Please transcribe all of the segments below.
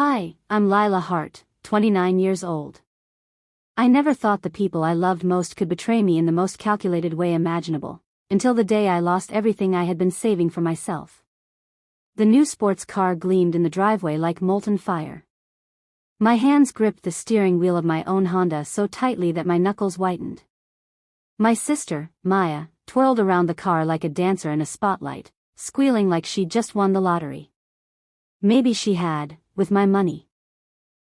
Hi, I'm Lila Hart, 29 years old. I never thought the people I loved most could betray me in the most calculated way imaginable, until the day I lost everything I had been saving for myself. The new sports car gleamed in the driveway like molten fire. My hands gripped the steering wheel of my own Honda so tightly that my knuckles whitened. My sister, Maya, twirled around the car like a dancer in a spotlight, squealing like she'd just won the lottery. Maybe she had, with my money.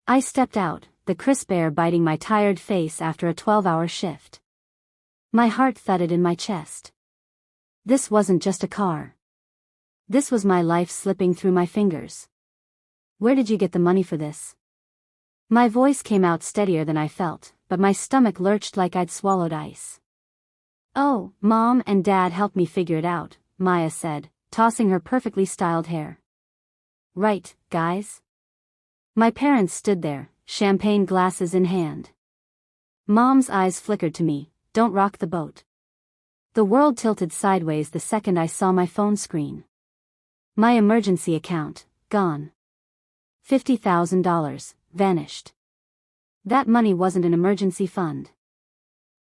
I stepped out, the crisp air biting my tired face after a 12-hour shift. My heart thudded in my chest. This wasn't just a car. This was my life slipping through my fingers. Where did you get the money for this? My voice came out steadier than I felt, but my stomach lurched like I'd swallowed ice. Oh, Mom and Dad helped me figure it out, Maya said, tossing her perfectly styled hair. Right, guys? My parents stood there, champagne glasses in hand. Mom's eyes flickered to me, don't rock the boat. The world tilted sideways the second I saw my phone screen. My emergency account, gone. $50,000, vanished. That money wasn't an emergency fund.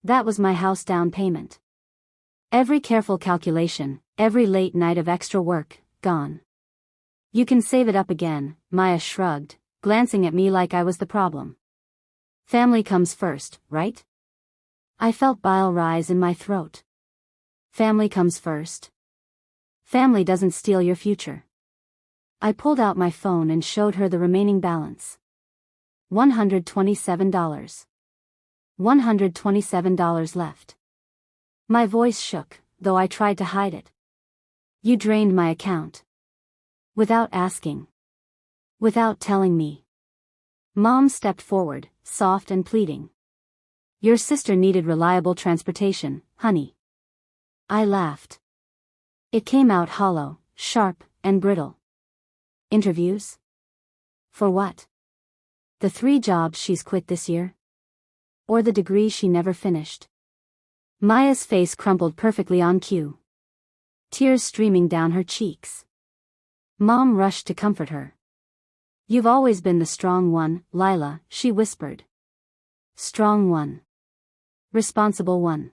That was my house down payment. Every careful calculation, every late night of extra work, gone. You can save it up again, Maya shrugged, glancing at me like I was the problem. Family comes first, right? I felt bile rise in my throat. Family comes first. Family doesn't steal your future. I pulled out my phone and showed her the remaining balance. $127. $127 left. My voice shook, though I tried to hide it. You drained my account. Without asking. Without telling me. Mom stepped forward, soft and pleading. Your sister needed reliable transportation, honey. I laughed. It came out hollow, sharp, and brittle. Interviews? For what? The 3 jobs she's quit this year? Or the degree she never finished? Maya's face crumpled perfectly on cue. Tears streaming down her cheeks. Mom rushed to comfort her. You've always been the strong one, Lila, she whispered. Strong one. Responsible one.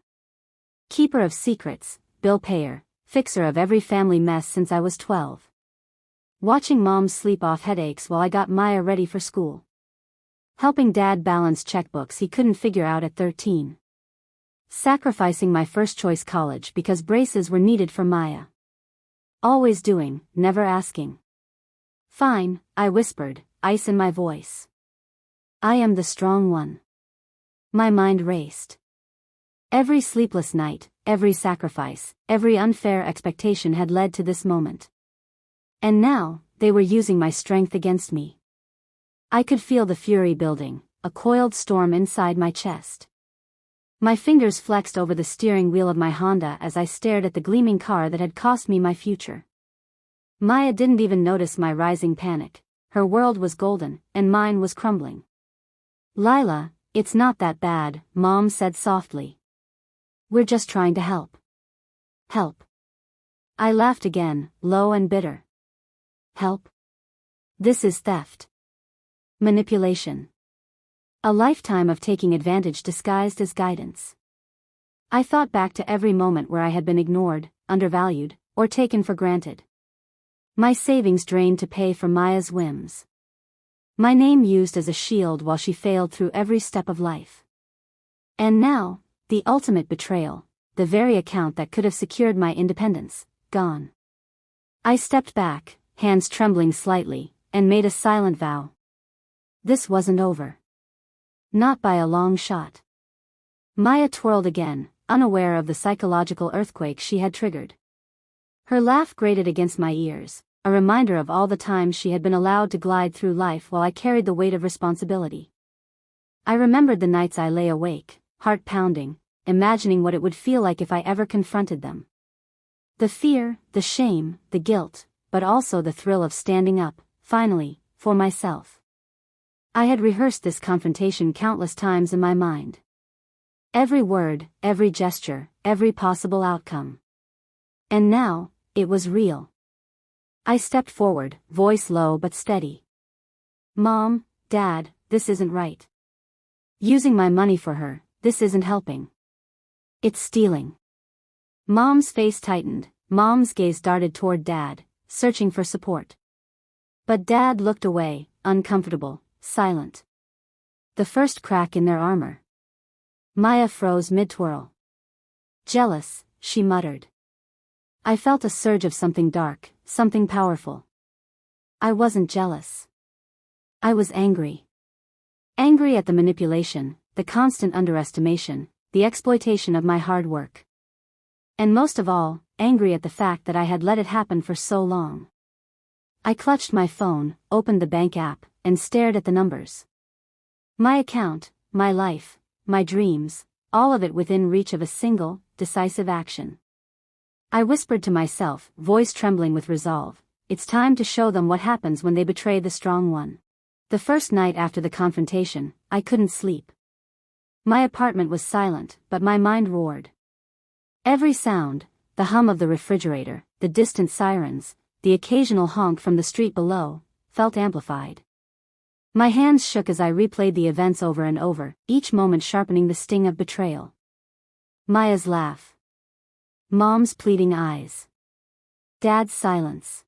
Keeper of secrets, bill payer, fixer of every family mess since I was 12. Watching Mom sleep off headaches while I got Maya ready for school. Helping Dad balance checkbooks he couldn't figure out at 13. Sacrificing my first choice college because braces were needed for Maya. Always doing, never asking. Fine, I whispered, ice in my voice. I am the strong one. My mind raced. Every sleepless night, every sacrifice, every unfair expectation had led to this moment. And now, they were using my strength against me. I could feel the fury building, a coiled storm inside my chest. My fingers flexed over the steering wheel of my Honda as I stared at the gleaming car that had cost me my future. Maya didn't even notice my rising panic. Her world was golden, and mine was crumbling. Lila, it's not that bad, Mom said softly. We're just trying to help. Help. I laughed again, low and bitter. Help? This is theft. Manipulation. A lifetime of taking advantage disguised as guidance. I thought back to every moment where I had been ignored, undervalued, or taken for granted. My savings drained to pay for Maya's whims. My name used as a shield while she failed through every step of life. And now, the ultimate betrayal, the very account that could have secured my independence, gone. I stepped back, hands trembling slightly, and made a silent vow. This wasn't over. Not by a long shot. Maya twirled again, unaware of the psychological earthquake she had triggered. Her laugh grated against my ears, a reminder of all the times she had been allowed to glide through life while I carried the weight of responsibility. I remembered the nights I lay awake, heart pounding, imagining what it would feel like if I ever confronted them. The fear, the shame, the guilt, but also the thrill of standing up, finally, for myself. I had rehearsed this confrontation countless times in my mind. Every word, every gesture, every possible outcome. And now, it was real. I stepped forward, voice low but steady. Mom, Dad, this isn't right. Using my money for her, this isn't helping. It's stealing. Mom's face tightened, Mom's gaze darted toward Dad, searching for support. But Dad looked away, uncomfortable, silent. The first crack in their armor. Maya froze mid-twirl. Jealous, she muttered. I felt a surge of something dark, something powerful. I wasn't jealous. I was angry. Angry at the manipulation, the constant underestimation, the exploitation of my hard work. And most of all, angry at the fact that I had let it happen for so long. I clutched my phone, opened the bank app, and stared at the numbers. My account, my life, my dreams, all of it within reach of a single, decisive action. I whispered to myself, voice trembling with resolve, it's time to show them what happens when they betray the strong one. The first night after the confrontation, I couldn't sleep. My apartment was silent, but my mind roared. Every sound, the hum of the refrigerator, the distant sirens, the occasional honk from the street below, felt amplified. My hands shook as I replayed the events over and over, each moment sharpening the sting of betrayal. Maya's laugh. Mom's pleading eyes. Dad's silence.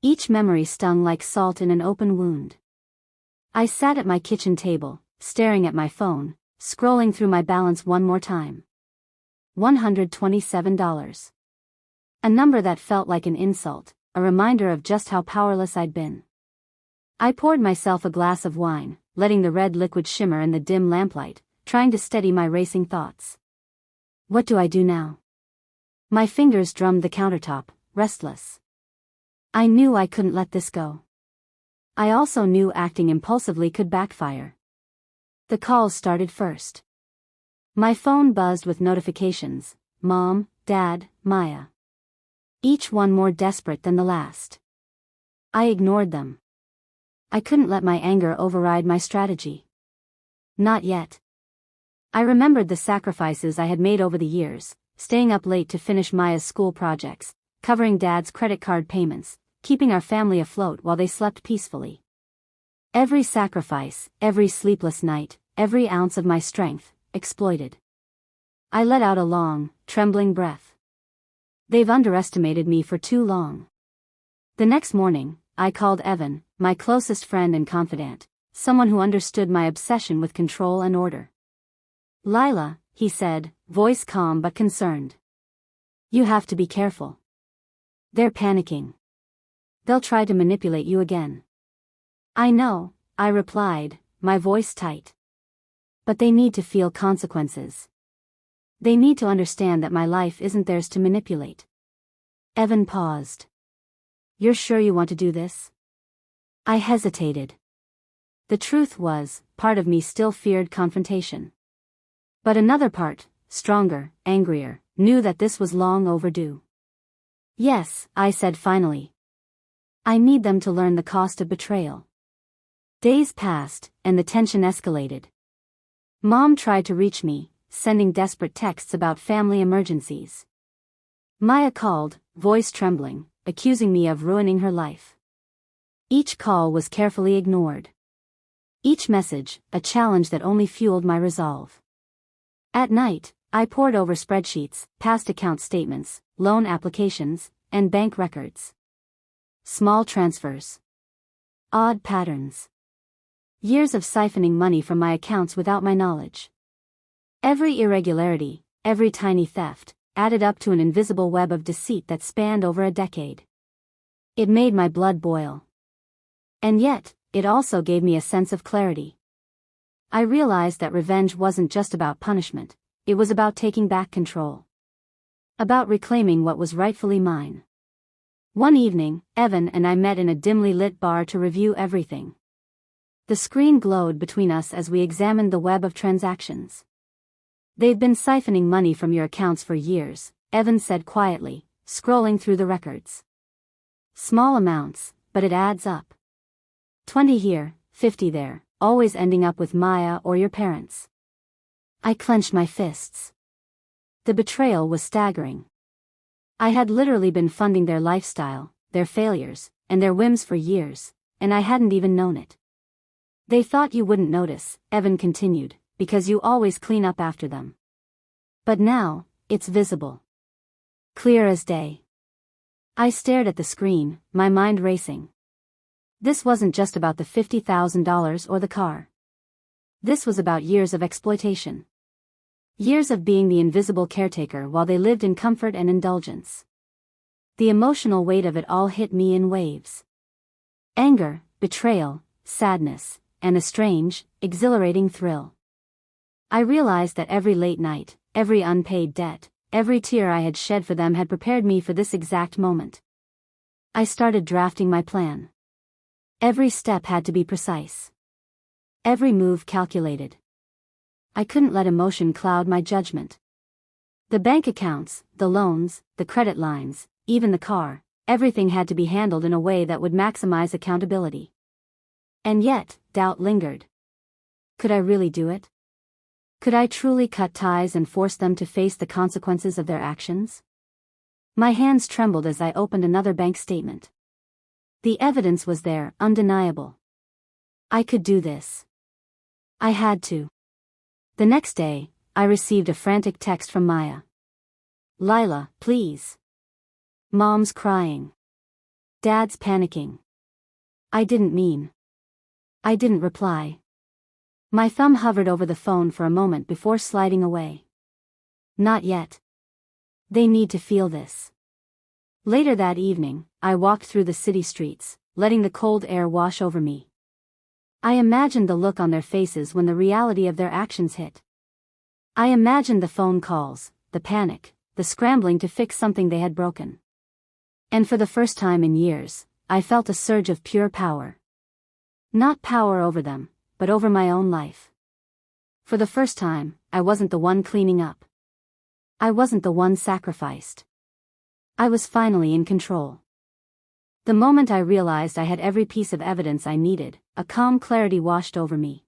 Each memory stung like salt in an open wound. I sat at my kitchen table, staring at my phone, scrolling through my balance one more time. $127. A number that felt like an insult, a reminder of just how powerless I'd been. I poured myself a glass of wine, letting the red liquid shimmer in the dim lamplight, trying to steady my racing thoughts. What do I do now? My fingers drummed the countertop, restless. I knew I couldn't let this go. I also knew acting impulsively could backfire. The calls started first. My phone buzzed with notifications, Mom, Dad, Maya. Each one more desperate than the last. I ignored them. I couldn't let my anger override my strategy. Not yet. I remembered the sacrifices I had made over the years, staying up late to finish Maya's school projects, covering Dad's credit card payments, keeping our family afloat while they slept peacefully. Every sacrifice, every sleepless night, every ounce of my strength, exploited. I let out a long, trembling breath. They've underestimated me for too long. The next morning, I called Evan, my closest friend and confidant, someone who understood my obsession with control and order. Lila, he said, voice calm but concerned. You have to be careful. They're panicking. They'll try to manipulate you again. I know, I replied, my voice tight. But they need to feel consequences. They need to understand that my life isn't theirs to manipulate. Evan paused. You're sure you want to do this? I hesitated. The truth was, part of me still feared confrontation. But another part, stronger, angrier, knew that this was long overdue. Yes, I said finally. I need them to learn the cost of betrayal. Days passed, and the tension escalated. Mom tried to reach me, sending desperate texts about family emergencies. Maya called, voice trembling, accusing me of ruining her life. Each call was carefully ignored. Each message, a challenge that only fueled my resolve. At night, I pored over spreadsheets, past account statements, loan applications, and bank records. Small transfers. Odd patterns. Years of siphoning money from my accounts without my knowledge. Every irregularity, every tiny theft, added up to an invisible web of deceit that spanned over a decade. It made my blood boil. And yet, it also gave me a sense of clarity. I realized that revenge wasn't just about punishment, it was about taking back control. About reclaiming what was rightfully mine. One evening, Evan and I met in a dimly lit bar to review everything. The screen glowed between us as we examined the web of transactions. They've been siphoning money from your accounts for years, Evan said quietly, scrolling through the records. Small amounts, but it adds up. 20 here, 50 there, always ending up with Maya or your parents. I clenched my fists. The betrayal was staggering. I had literally been funding their lifestyle, their failures, and their whims for years, and I hadn't even known it. They thought you wouldn't notice, Evan continued, because you always clean up after them. But now, it's visible. Clear as day. I stared at the screen, my mind racing. This wasn't just about the $50,000 or the car. This was about years of exploitation. Years of being the invisible caretaker while they lived in comfort and indulgence. The emotional weight of it all hit me in waves. Anger, betrayal, sadness, and a strange, exhilarating thrill. I realized that every late night, every unpaid debt, every tear I had shed for them had prepared me for this exact moment. I started drafting my plan. Every step had to be precise. Every move calculated. I couldn't let emotion cloud my judgment. The bank accounts, the loans, the credit lines, even the car, everything had to be handled in a way that would maximize accountability. And yet, doubt lingered. Could I really do it? Could I truly cut ties and force them to face the consequences of their actions? My hands trembled as I opened another bank statement. The evidence was there, undeniable. I could do this. I had to. The next day, I received a frantic text from Maya. Lila, please. Mom's crying. Dad's panicking. I didn't reply. My thumb hovered over the phone for a moment before sliding away. Not yet. They need to feel this. Later that evening, I walked through the city streets, letting the cold air wash over me. I imagined the look on their faces when the reality of their actions hit. I imagined the phone calls, the panic, the scrambling to fix something they had broken. And for the first time in years, I felt a surge of pure power. Not power over them, but over my own life. For the first time, I wasn't the one cleaning up. I wasn't the one sacrificed. I was finally in control. The moment I realized I had every piece of evidence I needed, a calm clarity washed over me.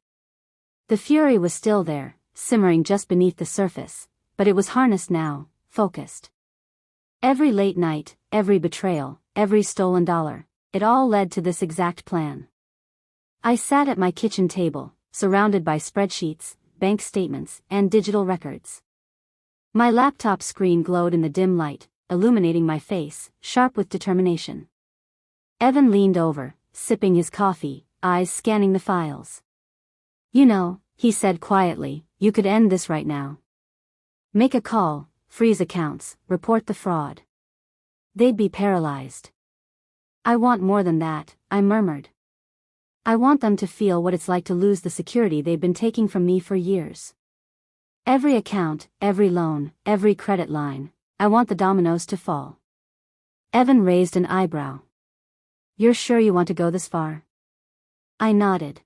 The fury was still there, simmering just beneath the surface, but it was harnessed now, focused. Every late night, every betrayal, every stolen dollar, it all led to this exact plan. I sat at my kitchen table, surrounded by spreadsheets, bank statements, and digital records. My laptop screen glowed in the dim light, illuminating my face, sharp with determination. Evan leaned over, sipping his coffee, eyes scanning the files. You know, he said quietly, you could end this right now. Make a call, freeze accounts, report the fraud. They'd be paralyzed. I want more than that, I murmured. I want them to feel what it's like to lose the security they've been taking from me for years. Every account, every loan, every credit line, I want the dominoes to fall. Evan raised an eyebrow. You're sure you want to go this far? I nodded.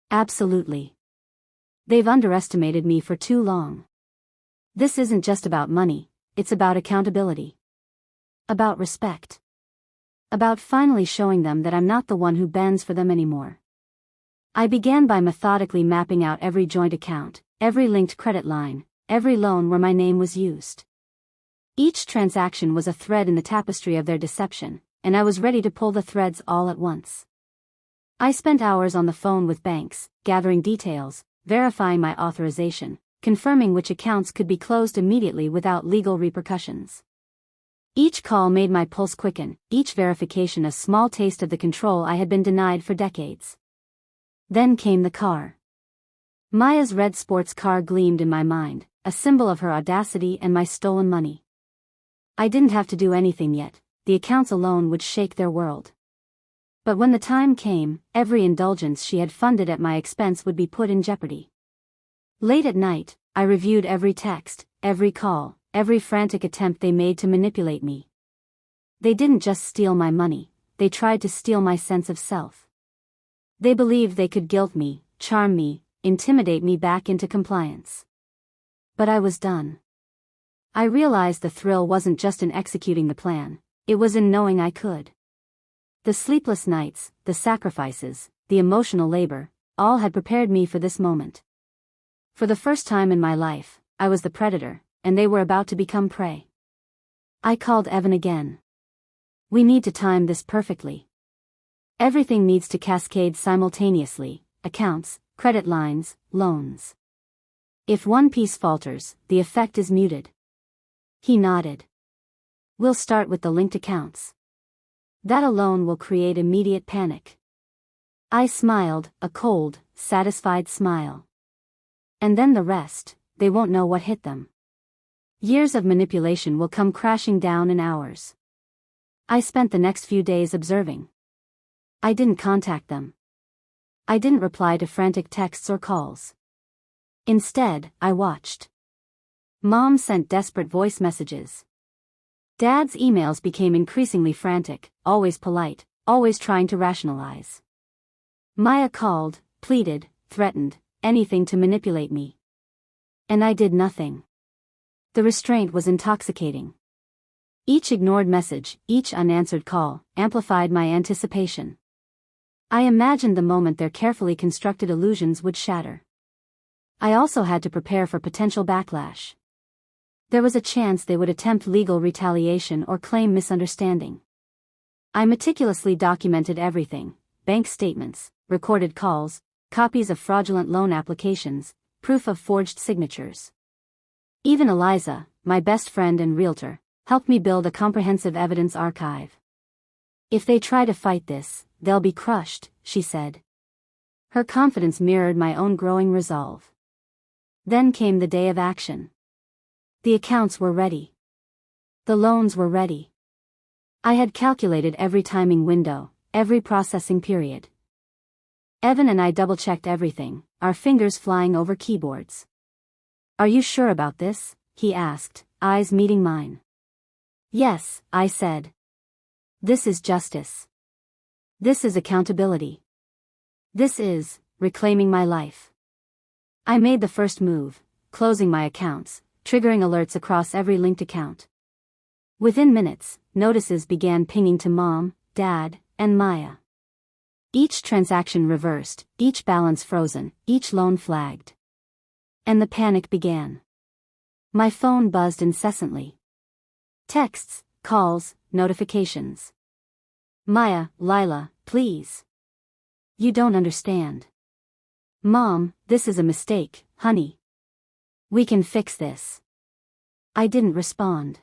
Absolutely. They've underestimated me for too long. This isn't just about money, it's about accountability. About respect. About finally showing them that I'm not the one who bends for them anymore. I began by methodically mapping out every joint account, every linked credit line, every loan where my name was used. Each transaction was a thread in the tapestry of their deception, and I was ready to pull the threads all at once. I spent hours on the phone with banks, gathering details, verifying my authorization, confirming which accounts could be closed immediately without legal repercussions. Each call made my pulse quicken, each verification a small taste of the control I had been denied for decades. Then came the car. Maya's red sports car gleamed in my mind, a symbol of her audacity and my stolen money. I didn't have to do anything yet, the accounts alone would shake their world. But when the time came, every indulgence she had funded at my expense would be put in jeopardy. Late at night, I reviewed every text, every call, every frantic attempt they made to manipulate me. They didn't just steal my money, they tried to steal my sense of self. They believed they could guilt me, charm me, intimidate me back into compliance. But I was done. I realized the thrill wasn't just in executing the plan, it was in knowing I could. The sleepless nights, the sacrifices, the emotional labor, all had prepared me for this moment. For the first time in my life, I was the predator, and they were about to become prey. I called Evan again. We need to time this perfectly. Everything needs to cascade simultaneously, accounts, credit lines, loans. If one piece falters, the effect is muted. He nodded. We'll start with the linked accounts. That alone will create immediate panic. I smiled, a cold, satisfied smile. And then the rest, they won't know what hit them. Years of manipulation will come crashing down in hours. I spent the next few days observing. I didn't contact them. I didn't reply to frantic texts or calls. Instead, I watched. Mom sent desperate voice messages. Dad's emails became increasingly frantic, always polite, always trying to rationalize. Maya called, pleaded, threatened, anything to manipulate me. And I did nothing. The restraint was intoxicating. Each ignored message, each unanswered call, amplified my anticipation. I imagined the moment their carefully constructed illusions would shatter. I also had to prepare for potential backlash. There was a chance they would attempt legal retaliation or claim misunderstanding. I meticulously documented everything: bank statements, recorded calls, copies of fraudulent loan applications, proof of forged signatures. Even Eliza, my best friend and realtor, helped me build a comprehensive evidence archive. If they try to fight this, they'll be crushed, she said. Her confidence mirrored my own growing resolve. Then came the day of action. The accounts were ready. The loans were ready. I had calculated every timing window, every processing period. Evan and I double-checked everything, our fingers flying over keyboards. Are you sure about this? He asked, eyes meeting mine. Yes, I said. This is justice. This is accountability. This is reclaiming my life. I made the first move, closing my accounts, triggering alerts across every linked account. Within minutes, notices began pinging to Mom, Dad, and Maya. Each transaction reversed, each balance frozen, each loan flagged. And the panic began. My phone buzzed incessantly. Texts, calls, notifications. Maya, Lila, please. You don't understand. Mom, this is a mistake, honey. We can fix this. I didn't respond.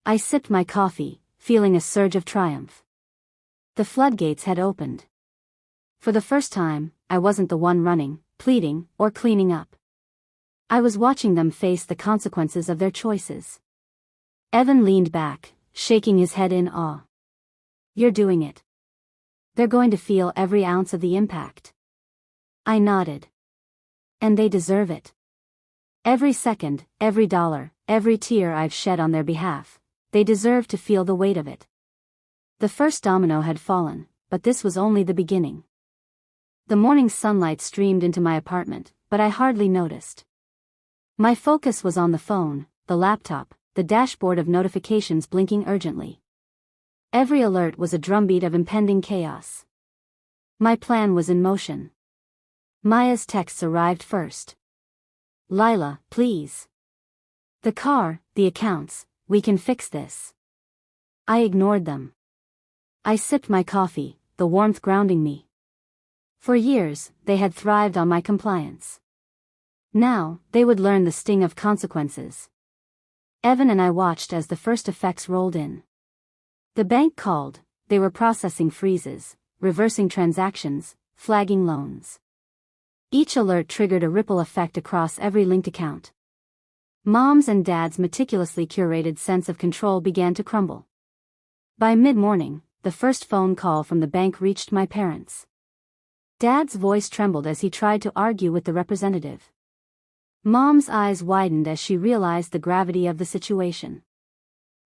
I sipped my coffee, feeling a surge of triumph. The floodgates had opened. For the first time, I wasn't the one running, pleading, or cleaning up. I was watching them face the consequences of their choices. Evan leaned back, shaking his head in awe. You're doing it. They're going to feel every ounce of the impact. I nodded. And they deserve it. Every second, every dollar, every tear I've shed on their behalf, they deserve to feel the weight of it. The first domino had fallen, but this was only the beginning. The morning sunlight streamed into my apartment, but I hardly noticed. My focus was on the phone, the laptop, the dashboard of notifications blinking urgently. Every alert was a drumbeat of impending chaos. My plan was in motion. Maya's texts arrived first. Lila, please. The car, the accounts, we can fix this. I ignored them. I sipped my coffee, the warmth grounding me. For years, they had thrived on my compliance. Now, they would learn the sting of consequences. Evan and I watched as the first effects rolled in. The bank called, they were processing freezes, reversing transactions, flagging loans. Each alert triggered a ripple effect across every linked account. Mom's and Dad's meticulously curated sense of control began to crumble. By mid-morning, the first phone call from the bank reached my parents. Dad's voice trembled as he tried to argue with the representative. Mom's eyes widened as she realized the gravity of the situation.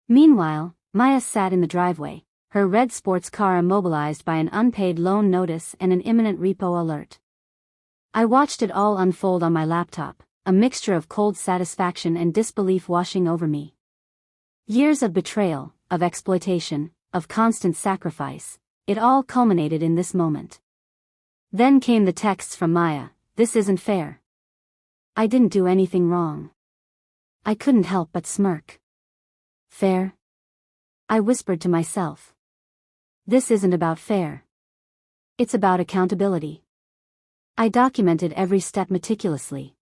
Meanwhile, Maya sat in the driveway, her red sports car immobilized by an unpaid loan notice and an imminent repo alert. I watched it all unfold on my laptop, a mixture of cold satisfaction and disbelief washing over me. Years of betrayal, of exploitation, of constant sacrifice, it all culminated in this moment. Then came the texts from Maya, "This isn't fair. I didn't do anything wrong." I couldn't help but smirk. Fair? I whispered to myself. This isn't about fair. It's about accountability. I documented every step meticulously.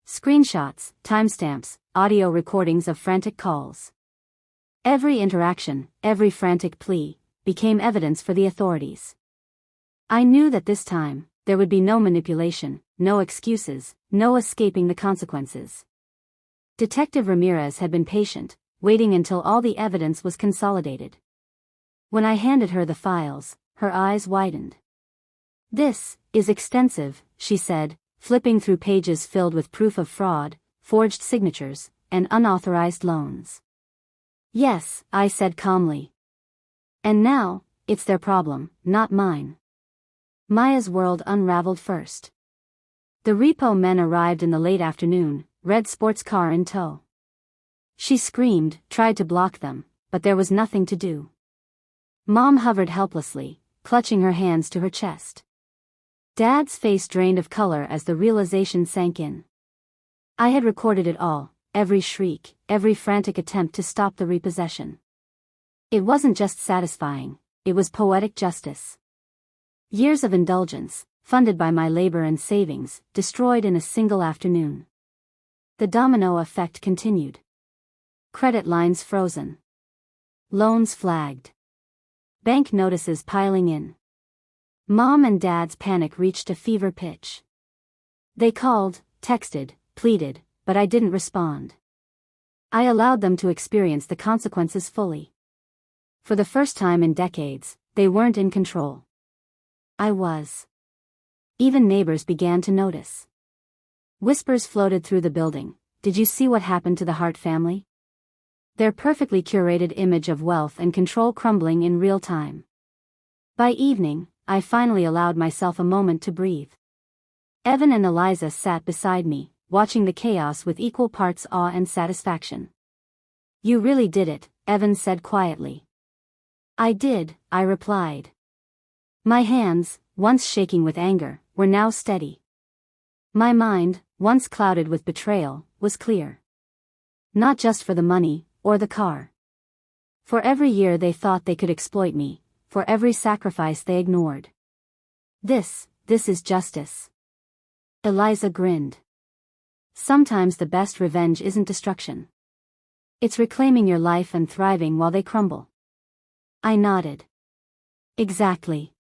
Screenshots, timestamps, audio recordings of frantic calls. Every interaction, every frantic plea, became evidence for the authorities. I knew that this time, there would be no manipulation, no excuses, no escaping the consequences. Detective Ramirez had been patient, waiting until all the evidence was consolidated. When I handed her the files, her eyes widened. "This is extensive," she said, flipping through pages filled with proof of fraud, forged signatures, and unauthorized loans. "Yes," I said calmly. "And now, it's their problem, not mine." Maya's world unraveled first. The repo men arrived in the late afternoon, red sports car in tow. She screamed, tried to block them, but there was nothing to do. Mom hovered helplessly, clutching her hands to her chest. Dad's face drained of color as the realization sank in. I had recorded it all, every shriek, every frantic attempt to stop the repossession. It wasn't just satisfying, it was poetic justice. Years of indulgence, funded by my labor and savings, destroyed in a single afternoon. The domino effect continued. Credit lines frozen. Loans flagged. Bank notices piling in. Mom and Dad's panic reached a fever pitch. They called, texted, pleaded, but I didn't respond. I allowed them to experience the consequences fully. For the first time in decades, they weren't in control. I was. Even neighbors began to notice. Whispers floated through the building. "Did you see what happened to the Hart family?" Their perfectly curated image of wealth and control crumbling in real time. By evening, I finally allowed myself a moment to breathe. Evan and Eliza sat beside me, watching the chaos with equal parts awe and satisfaction. "You really did it," Evan said quietly. "I did," I replied. My hands, once shaking with anger, were now steady. My mind, once clouded with betrayal, was clear. Not just for the money, or the car. For every year they thought they could exploit me, for every sacrifice they ignored. This is justice." Eliza grinned. "Sometimes the best revenge isn't destruction. It's reclaiming your life and thriving while they crumble." I nodded. "Exactly.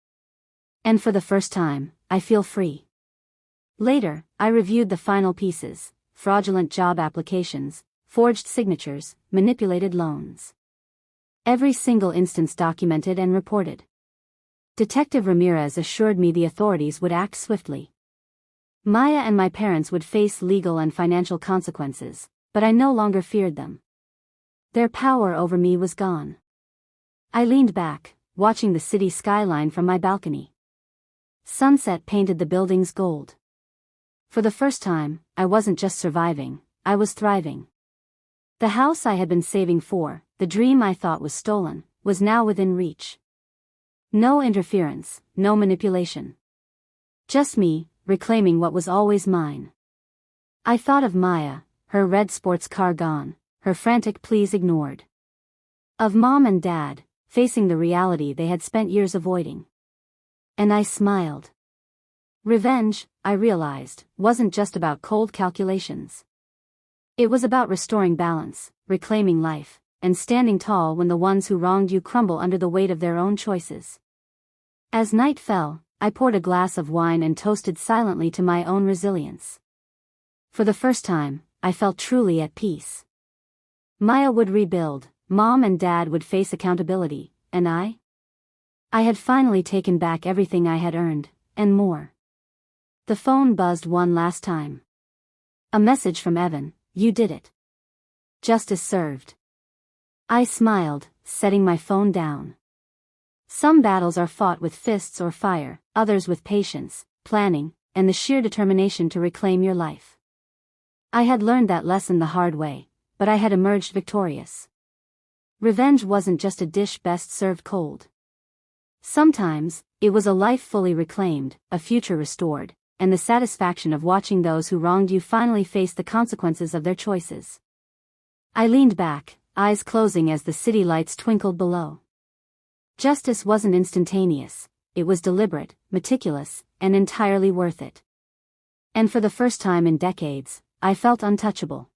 And for the first time, I feel free." Later, I reviewed the final pieces: fraudulent job applications, forged signatures, manipulated loans. Every single instance documented and reported. Detective Ramirez assured me the authorities would act swiftly. Maya and my parents would face legal and financial consequences, but I no longer feared them. Their power over me was gone. I leaned back, watching the city skyline from my balcony. Sunset painted the buildings gold. For the first time, I wasn't just surviving, I was thriving. The house I had been saving for, the dream I thought was stolen, was now within reach. No interference, no manipulation. Just me, reclaiming what was always mine. I thought of Maya, her red sports car gone, her frantic pleas ignored. Of Mom and Dad, facing the reality they had spent years avoiding. And I smiled. Revenge, I realized, wasn't just about cold calculations. It was about restoring balance, reclaiming life, and standing tall when the ones who wronged you crumble under the weight of their own choices. As night fell, I poured a glass of wine and toasted silently to my own resilience. For the first time, I felt truly at peace. Maya would rebuild, Mom and Dad would face accountability, and I had finally taken back everything I had earned, and more. The phone buzzed one last time. A message from Evan: "You did it. Justice served." I smiled, setting my phone down. Some battles are fought with fists or fire, others with patience, planning, and the sheer determination to reclaim your life. I had learned that lesson the hard way, but I had emerged victorious. Revenge wasn't just a dish best served cold. Sometimes, it was a life fully reclaimed, a future restored, and the satisfaction of watching those who wronged you finally face the consequences of their choices. I leaned back, eyes closing as the city lights twinkled below. Justice wasn't instantaneous, it was deliberate, meticulous, and entirely worth it. And for the first time in decades, I felt untouchable.